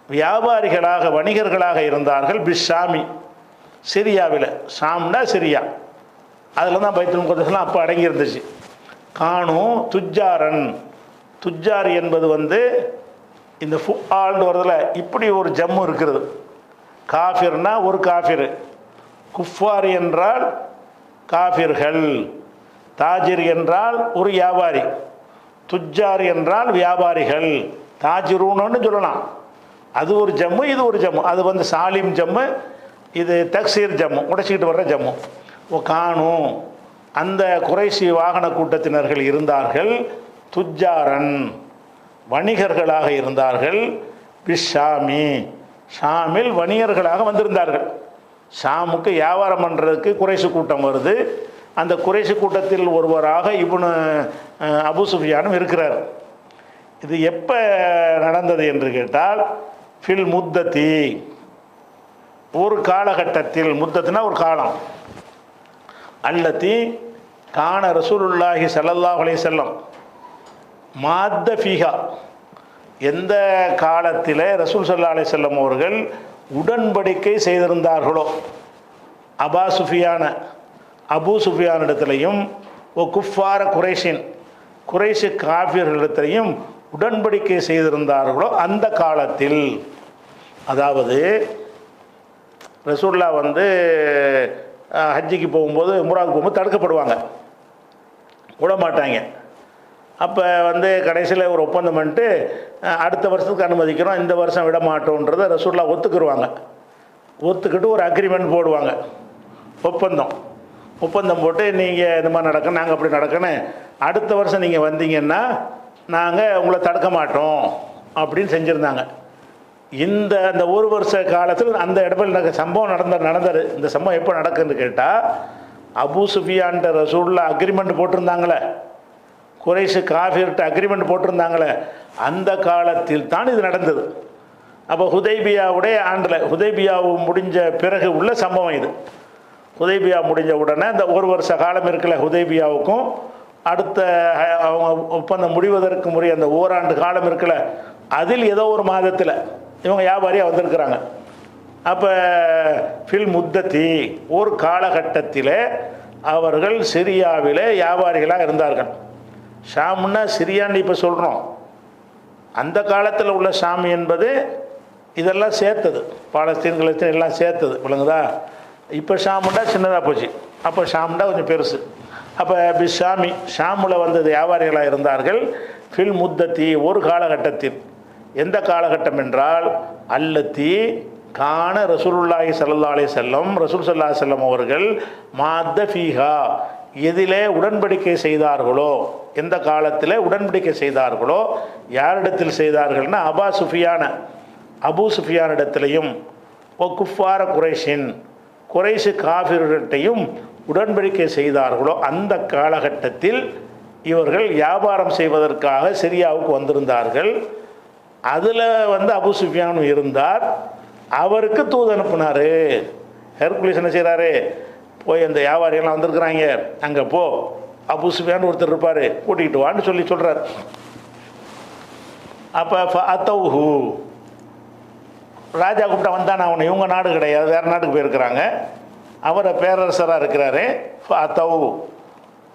வியாபாரிகளாக வணிகர்களாக இருந்தார்கள். பிஷாமி சிரியாவில், ஷாம்னா சிரியா, அதில் தான் பைத்துல் முகத்தஸ்லாம் அப்போ அடங்கி இருந்துச்சு. காணும் துஜாரன், துஜார் என்பது வந்து இந்த ஃபுஆல்னு வரதில் இப்படி ஒரு ஜம்மு இருக்கிறது. காஃபிர்னா ஒரு காஃபிர், குஃபார் என்றால் காஃபிர்கள், தாஜிர் என்றால் ஒரு வியாபாரி, துஜார் என்றால் வியாபாரிகள், தாஜிரூன்னு சொல்லலாம். அது ஒரு ஜம்மு, இது ஒரு ஜம்மு. அது வந்து சாலிம் ஜம்மு, இது தக்சீர் ஜம்மு, உடைச்சிக்கிட்டு வர்ற ஜம்மு. ஓ காணும், அந்த குறைஷி வாகன கூட்டத்தினர்கள் இருந்தார்கள். துஜாரன் வணிகர்களாக இருந்தார்கள். பிஷாமி ஷாமில் வணிகர்களாக வந்திருந்தார்கள். ஷாமுக்கு வியாபாரம் பண்ணுறதுக்கு குறைஷி கூட்டம் வருது. அந்த குறைஷி கூட்டத்தில் ஒருவராக இப்னு அபூ சுஃபியானும் இருக்கிறார். இது எப்போ நடந்தது என்று கேட்டால் ஃபில் முத்தத்தி, ஒரு காலகட்டத்தில், முத்தத்தினா ஒரு காலம், அல்லத்தி கான ரசூலுல்லாஹி ஸல்லல்லாஹு அலைஹி வஸல்லம் மாத்த ஃபீஹா, எந்த காலத்தில் ரசூல் ஸல்லல்லாஹு அலைஹி வஸல்லம் அவர்கள் உடன்படிக்கை செய்திருந்தார்களோ, அபா சுஃபியான அபூ சுஃபியானிடத்திலையும் ஓ குஃபார குறைஷின் குறைஷி காஃபியர்களிடத்திலையும் உடன்படிக்கை செய்திருந்தார்களோ அந்த காலத்தில், அதாவது ரசூல்லா வந்து ஹஜ்ஜிக்கு போகும்போது உம்ராவுக்கு போகும்போது தடுக்கப்படுவாங்க, விட மாட்டாங்க. அப்போ வந்து கடைசியில் ஒரு ஒப்பந்தம் பண்ணிட்டு அடுத்த வருஷத்துக்கு அனுமதிக்கிறோம், இந்த வருஷம் விட மாட்டோன்றதை ரசூல்லா ஒத்துக்குருவாங்க. ஒத்துக்கிட்டு ஒரு அக்ரிமெண்ட் போடுவாங்க, ஒப்பந்தம் போட்டு நீங்கள் இந்த மாதிரி நடக்கணும், நாங்கள் அப்படி நடக்கணும், அடுத்த வருஷம் நீங்கள் வந்தீங்கன்னா நாங்கள் உங்களை தடுக்க மாட்டோம் அப்படின்னு செஞ்சுருந்தாங்க. அந்த ஒரு வருஷ காலத்தில் அந்த இடத்துல சம்பவம் நடந்தது. இந்த சம்பவம் எப்போ நடக்குதுன்னு கேட்டால், அபூ சுஃபியான்ட்ட ரசூலுல்லாஹ் அக்ரிமெண்ட் போட்டிருந்தாங்களே, குறைஷி காஃபிர்கிட்ட அக்ரிமெண்ட் போட்டிருந்தாங்களே, அந்த காலத்தில் தான் இது நடந்தது. அப்போ ஹுதைபியாவுடைய ஆண்டில், ஹுதைபியாவு முடிஞ்ச பிறகு உள்ள சம்பவம் இது. ஹுதைபியா முடிஞ்ச உடனே இந்த ஒரு வருஷ காலம் இருக்குல்ல, ஹுதைபியாவுக்கும் அடுத்த அவங்க ஒப்பந்தம் முடிவதற்கு முறைய அந்த ஓராண்டு காலம் இருக்குல்ல, அதில் ஏதோ ஒரு மாதத்தில் இவங்க வியாபாரியாக வந்திருக்கிறாங்க. அப்போ ஃபில் முத்தத்தி, ஒரு காலகட்டத்தில் அவர்கள் சிரியாவில் வியாபாரிகளாக இருந்தார்கள். ஷாம்னா சிரியான்னு இப்போ சொல்கிறோம், அந்த காலத்தில் உள்ள ஷாம் என்பது இதெல்லாம் சேர்த்தது, பாலஸ்தீன் கலஸ்தீன் எல்லாம் சேர்த்தது, விளங்குதா? இப்போ ஷாமுண்டா சின்னதாக போச்சு, அப்போ ஷாமுண்டா கொஞ்சம் பெருசு. அப்போ பிஷாமி ஷாமில் வந்தது வியாபாரிகளாக இருந்தார்கள். ஃபில் முத்தத்தி, ஒரு காலகட்டத்தில். எந்த காலகட்டம் என்றால் அல்லத்தி கான ரசூலுல்லாஹி ஸல்லல்லாஹு அலைஹி வஸல்லம், ரசூல் ஸல்லல்லாஹு அலைஹி வஸல்லம் அவர்கள் மாத்த ஃபீஹா, எதிலே உடன்படிக்கை செய்தார்களோ, எந்த காலத்தில் உடன்படிக்கை செய்தார்களோ, யாரிடத்தில் செய்தார்கள்னா அபூ சுஃபியானிடத்திலையும் ஓ குஃபார குறைஷின் குறைஷி காஃபிர்கிட்டையும் உடன்படிக்கை செய்தார்களோ அந்த காலகட்டத்தில் இவர்கள் வியாபாரம் செய்வதற்காக சிரியாவுக்கு வந்திருந்தார்கள். அதில் வந்து அபூ சுஃபியானும் இருந்தார். அவருக்கு தூது அனுப்புனார். ஹெர்குலிஸ் என்ன செய்கிறாரு, போய் அந்த வியாபாரிகள்லாம் வந்திருக்கிறாங்க, அங்கே போ, அபூ சுஃபியான் ஒருத்தர் இருப்பார், கூட்டிகிட்டு வான்னு சொல்கிறார். அப்போ அத்தௌஹு, ராஜா கூப்பிட்டா வந்தானே அவனை, இவங்க நாடு கிடையாது, வேறு நாட்டுக்கு போயிருக்கிறாங்க. அவரை பேரரசராக இருக்கிறாரு. அத்தவு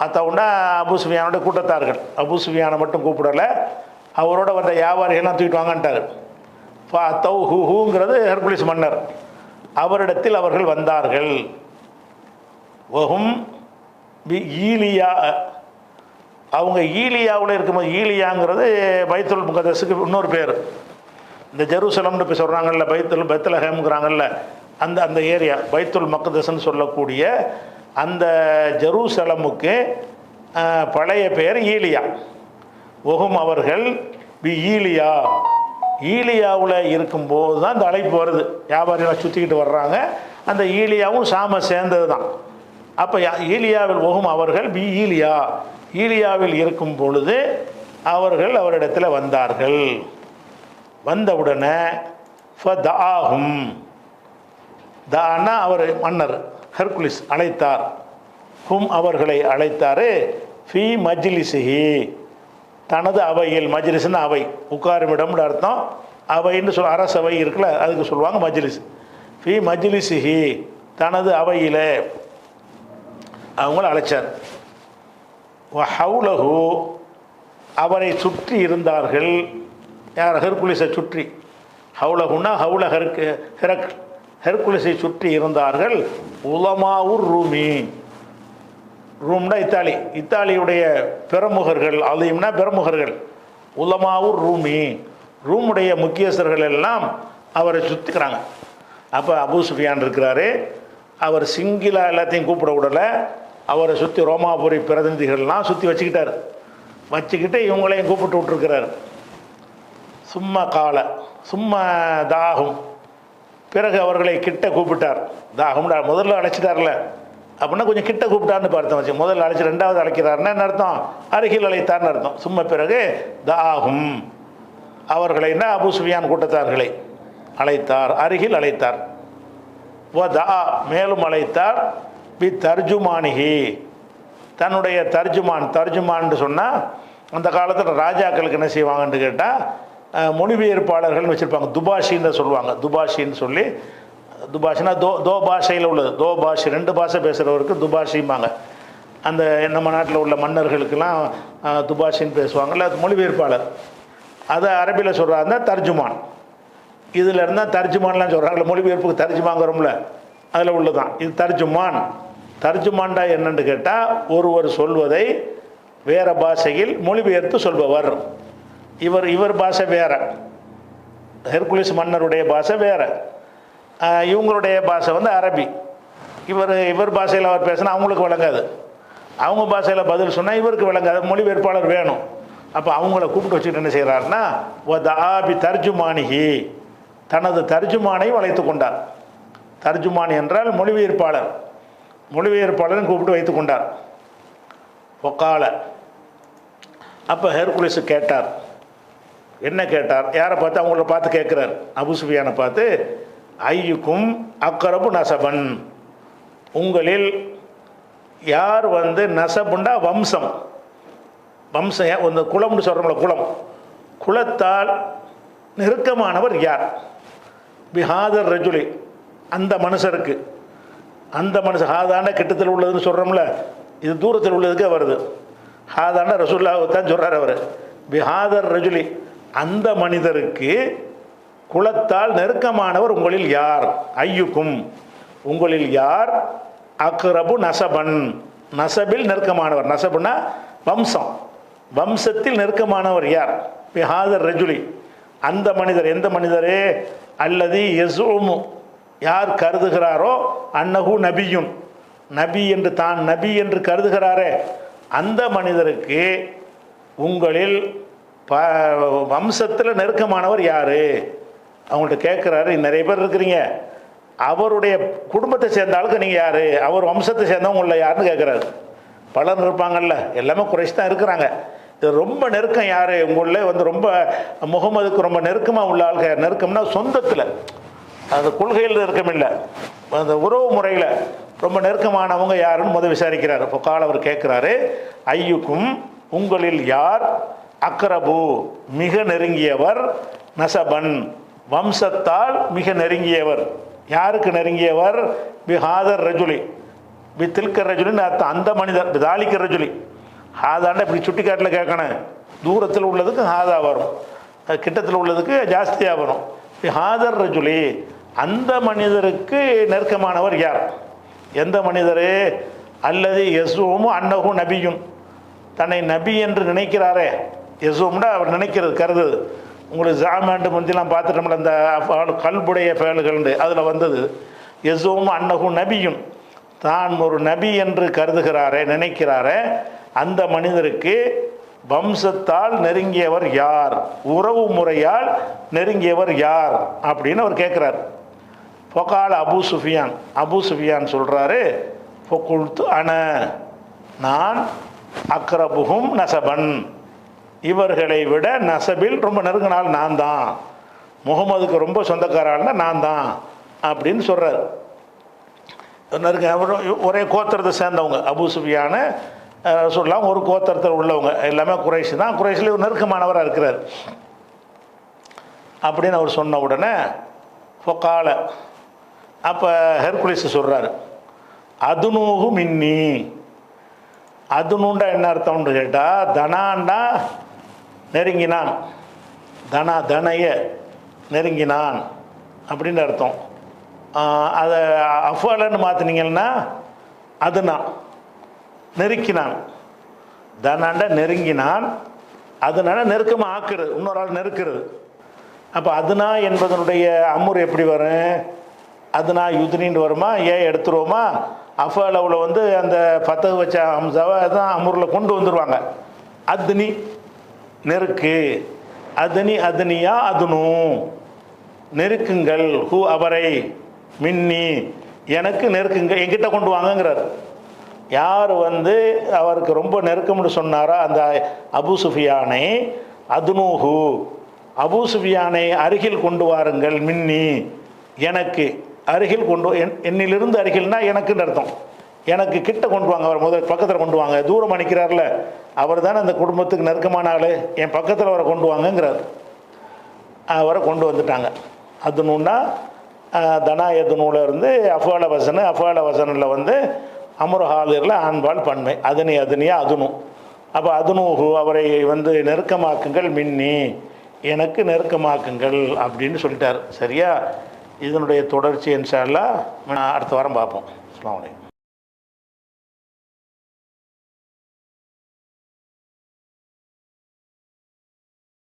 அத்தவுன்னா அபு சுஃபியானோட கூட்டத்தார்கள். அபு சுஃபியானை மட்டும் கூப்பிடலை, அவரோட வந்த வியாபாரிகள்லாம் தூக்கிட்டு வாங்கன்ட்டார். அத்தவு ஹூங்கிறது ஹெர்குலிஸ் மன்னர். அவரிடத்தில் அவர்கள் வந்தார்கள். வஹும் பி ஈலியா, அவங்க ஈலியாவில் இருக்கும்போது, ஈலியாங்கிறது பைத்துல் முகதஸுக்கு இன்னொரு பேர். இந்த ஜெருசலம்னு இப்போ சொல்கிறாங்கல்ல, பெத்லஹேம்ங்கிறாங்கல்ல, அந்த ஏரியா பைத்துல் மக்தஸ்ன்னு சொல்லக்கூடிய அந்த ஜெருசலமுக்கு பழைய பேர் ஈலியா. ஒஹும் அவர்கள் பி ஈலியா, ஈலியாவில் இருக்கும்போது தான் இந்த அழைப்பு வருது. வியாபாரிகளை சுற்றிக்கிட்டு வர்றாங்க. அந்த ஈலியாவும் சாம சேர்ந்தது தான். அப்போ ஈலியாவில் ஒஹும் அவர்கள் பி ஈலியா, ஈலியாவில் இருக்கும் பொழுது அவர்கள் அவரிடத்தில் வந்தார்கள். வந்தவுடனே ஃபதாஹும், தானா அவர் மன்னர் ஹெர்குலிஸ் அழைத்தார். ஹும் அவர்களை அழைத்தார். ஃபி மஜ்லிஸிஹி, தனது அவையில். மஜ்லிஸ்னு அவை, உட்காருமிடம்னு அர்த்தம். அவைன்னு அரசவை இருக்குல்ல, அதுக்கு சொல்லுவாங்க மஜ்லிஸ். ஃபி மஜ்லிஸிஹி, தனது அவையில் அவங்கள அழைச்சார். ஹவுலஹு, அவரை சுற்றி இருந்தார்கள். யார்? ஹெர்குலிஸை சுற்றி. ஹவுலஹுன்னா ஹவுல ஹெர்குலிஸை சுற்றி இருந்தார்கள். உலமாவுர் ரூமி, ரூம்னா இத்தாலி, இத்தாலியுடைய பிரமுகர்கள். அலீம்னா பிரமுகர்கள். உலமாவுர் ரூமி, ரூமுடைய முக்கியஸ்தர்கள் எல்லாம் அவரை சுற்றிக்கிறாங்க. அப்போ அபு சுஃபியான் இருக்கிறாரு. அவர் சிங்கிளா எல்லாத்தையும் கூப்பிட விடலை. அவரை சுற்றி ரோமாபுரி பிரதிநிதிகள்லாம் சுற்றி வச்சுக்கிட்டு இவங்களையும் கூப்பிட்டு விட்டுருக்கிறார். சும்மா கால சும்மா தாகும், பிறகு அவர்களை கிட்ட கூப்பிட்டார். தாகும் முதல்ல அழைச்சிட்டார்ல, அப்படின்னா கொஞ்சம் கிட்ட கூப்பிட்டார்னு பார்த்தோம் வச்சு. முதல்ல அழைச்சி ரெண்டாவது அழைக்கிறாருன்னா என்ன அர்த்தம்? அருகில் அழைத்தார்னு அர்த்தம். சும்மா பிறகு தாகும், அவர்களைன்னா அபு சுஃபியான் கூட்டத்தார்களை அழைத்தார், அருகில் அழைத்தார். மேலும் அழைத்தார். பி தர்ஜுமானிஹி, தன்னுடைய தர்ஜுமான்னு சொன்னால் அந்த காலத்தில் ராஜாக்களுக்கு என்ன செய்வாங்கன்னு கேட்டால் மொழிபெயர்ப்பாளர்கள்னு வச்சுருப்பாங்க. துபாஷின்னு சொல்லுவாங்க. துபாஷின்னு சொல்லி, துபாஷினா தோ பாஷையில் உள்ளது. தோ பாஷை, ரெண்டு பாஷை பேசுகிறவருக்கு துபாஷிம்பாங்க. அந்த நம்ம நாட்டில் உள்ள மன்னர்களுக்கெல்லாம் துபாஷின்னு பேசுவாங்கள்ல, அது மொழிபெயர்ப்பாளர். அதை அரபியில் சொல்கிறாருன்னா தர்ஜுமான். இதில் இருந்தால் தர்ஜுமான்லாம் சொல்கிறாங்களே, மொழிபெயர்ப்புக்கு தர்ஜுமாங்கிறோம்ல, அதில் உள்ளதான் இது தர்ஜுமான். தர்ஜுமான்டா என்னன்னு கேட்டால் ஒருவர் சொல்வதை வேறு பாஷையில் மொழிபெயர்த்து சொல்பவர். இவர் பாஷை வேறு, ஹெர்குலிஸ் மன்னருடைய பாஷை வேறு, இவங்களுடைய பாஷை வந்து அரபி. இவர் பாஷையில் அவர் பேசினா அவங்களுக்கு விளங்காது, அவங்க பாஷையில் பதில் சொன்னால் இவருக்கு விளங்காது, மொழிபெயர்ப்பாளர் வேணும். அப்போ அவங்கள கூப்பிட்டு வச்சுட்டு என்ன செய்கிறாருன்னா வதாபி தர்ஜுமானிஹி, தனது தர்ஜுமானையும் அழைத்து கொண்டார். தர்ஜுமான் என்றால் மொழிபெயர்ப்பாளர், மொழிபெயர்ப்பாளரும் கூப்பிட்டு வைத்து கொண்டார். ஒக்கால, அப்போ ஹெர்குலிஸ் கேட்டார். என்ன கேட்டார்? யாரை பார்த்து? அவங்கள பார்த்து கேட்குறார். அபு சுஃபியானை பார்த்து, ஐயுக்கும் அக்கரபு நசபன், உங்களில் யார் வந்து நசபுண்டா வம்சம், வம்சம் அந்த குலம்னு சொல்கிறோம்ல, குலத்தால் நெருக்கமானவர் யார்? பிஹாதர் ரஜுலி, அந்த மனுஷருக்கு, அந்த மனுஷன் ஹாதாண்ட கிட்டத்தில் உள்ளதுன்னு சொல்கிறோம்ல, இது தூரத்தில் உள்ளதுக்கே வருது. ஹாதாண்ட ரசூலுல்லாஹ் தான் சொல்கிறார் அவர். பிஹாதர் ரஜுலி, அந்த மனிதருக்கு குலத்தால் நெருக்கமானவர் உங்களில் யார்? ஐயுக்கும், உங்களில் யார்? அக்ரபு நசபன், நசபில் நெருக்கமானவர். நசபுனா வம்சம், வம்சத்தில் நெருக்கமானவர் யார்? பிஹாதர் ரஜுலி, அந்த மனிதர். எந்த மனிதரே? அல்லது யஸூமு, யார் கருதுகிறாரோ, அன்னஹு நபியுன், நபி என்று தான் நபி என்று கருதுகிறாரே, அந்த மனிதருக்கு உங்களில் வம்சத்தில் நெருக்கமானவர் யார்? அவங்கள்ட்ட கேட்குறாரு. நிறைய பேர் இருக்கிறீங்க, அவருடைய குடும்பத்தை சேர்ந்த ஆளுக்கு நீங்கள் யார்? அவர் வம்சத்தை சேர்ந்தவங்க உள்ள யாருன்னு கேட்குறாரு. பலர் இருப்பாங்கல்ல, எல்லாமே குறைச்சி தான் இருக்கிறாங்க. இது ரொம்ப நெருக்கம் யார் உங்களில் வந்து ரொம்ப முகமதுக்கு ரொம்ப நெருக்கமாக உள்ள ஆளுங்க? நெருக்கம்னா சொந்தத்தில், அந்த கொள்கையில் நெருக்கம் இல்லை, அந்த உறவு முறையில் ரொம்ப நெருக்கமானவங்க யாருன்னு முதல் விசாரிக்கிறார். இப்போ அவர் கேட்குறாரு, ஐயுக்கும், உங்களில் யார்? அக்ரபு, மிக நெருங்கியவர், நசபன், வம்சத்தால் மிக நெருங்கியவர் யாருக்கு நெருங்கியவர்? பிஹாதர் ரஜுலி பித்தில்க ரஜுலின்னு அர்த்தம். அந்த மனிதர் பிதாலிக்க ரஜுலி. ஹாதாண்டா இப்படி சுட்டிக்காட்டில் கேட்கணும். தூரத்தில் உள்ளதுக்கு ஹாதா வரும், கிட்டத்தில் உள்ளதுக்கு ஜாஸ்தியாக வரும். பிஹாதர் ரஜுலி அந்த மனிதருக்கு நெருக்கமானவர் யார்? எந்த மனிதர்? அல்லது யசூமு அன்னஹு நபியுன் தன்னை நபி என்று நினைக்கிறாரே. யசூம்னா அவர் நினைக்கிறது, கருதுது. உங்களுக்கு ஜாமாண்டு முந்திலாம் பார்த்துட்டோம்ல, அந்த கல்புடைய ஃபேல்கள் அதில் வந்தது. யசூமு அன்னஹு நபியுன் தான் ஒரு நபி என்று கருதுகிறாரே, நினைக்கிறாரே, அந்த மனிதருக்கு வம்சத்தால் நெருங்கியவர் யார், உறவு முறையால் நெருங்கியவர் யார் அப்படின்னு அவர் கேட்குறார். ஃபகால அபூ சுஃபியான், அபூ சுஃபியான் சொல்கிறாரு, ஃபகுல்து அன நான் அக்ரபுஹும் நசபன் இவர்களை விட நசபில் ரொம்ப நெருங்கினால் நான் தான், முகமதுக்கு ரொம்ப சொந்தக்காரால்னா நான் தான் அப்படின்னு சொல்கிறார். ஒரே கோத்திரத்தை சேர்ந்தவங்க அபூ சுஃபியான சொல்லலாம், ஒரு கோத்திரத்தில் உள்ளவங்க எல்லாமே குறைஷி தான். குறைஷில் ஒரு நெருக்கமானவராக இருக்கிறார் அப்படின்னு அவர் சொன்ன உடனே ஃபகால அப்போ ஹெர்குலிஸ் சொல்கிறாரு, அதுனூகு மின்னி. அதுனுண்டா என்ன அர்த்தம்னு கேட்டால், தனாண்டா நெருங்கினான், தனைய நெருங்கினான் அப்படின்னு அர்த்தம். அதை அஃபாலன்னு மாற்றினீங்கன்னா அதுனா நெருக்கினான். தனாண்டா நெருங்கினான், அதனால நெருக்கமாக ஆக்குறது, இன்னொரு ஆள் நெருக்கிறது. அப்போ அதுனா என்பதனுடைய அமுர் எப்படி வரும்? அதுனா யுத்னின்னு வருமா? எடுத்துருவோமா? அஃபாலவில் வந்து அந்த பத்தகு வச்ச அம்சாவை தான் அமுரில் கொண்டு வந்துடுவாங்க. அத்னி நெருக்கு, அதனி அதனியா அதுனு நெருக்குங்கள், ஹூ அவரை, மின்னி எனக்கு நெருக்குங்க, என்கிட்ட கொண்டு வாங்கங்கிறார். யார் வந்து அவருக்கு ரொம்ப நெருக்கம்னு சொன்னாரோ அந்த அபூ சுஃபியானை, அதுனூஹு அபூ சுஃபியானை அருகில் கொண்டு வாருங்கள், மின்னி எனக்கு அருகில் கொண்டு, என்னிலிருந்து அருகில்னா எனக்குன்னு அர்த்தம். எனக்கு கிட்ட கொண்டு வாங்க, அவர் முதல் பக்கத்தில் கொண்டு வாங்க. தூரம் அணிக்கிறார்ல அவர் தானே அந்த குடும்பத்துக்கு நெருக்கமான ஆள், என் பக்கத்தில் அவரை கொண்டு வாங்கங்கிறார். அவரை கொண்டு வந்துட்டாங்க. அதுனுன்னா தனாயதுனூல இருந்து அஃபால வசனு, அஃபால வசனில் வந்து அமர் ஹாலிரில் ஆண்பால் பன்மை, அதனி அதனியா அதுனு. அப்போ அதுனூஹு அவரை வந்து நெருக்கமாக்குங்கள், மின்னி எனக்கு நெருக்கமாக்குங்கள் அப்படின்னு சொல்லிட்டார். சரியா? இதனுடைய தொடர்ச்சி இன்ஷா அல்லாஹ் அடுத்த வாரம் பார்ப்போம். அஸ்ஸலாமு அலைக்கும்.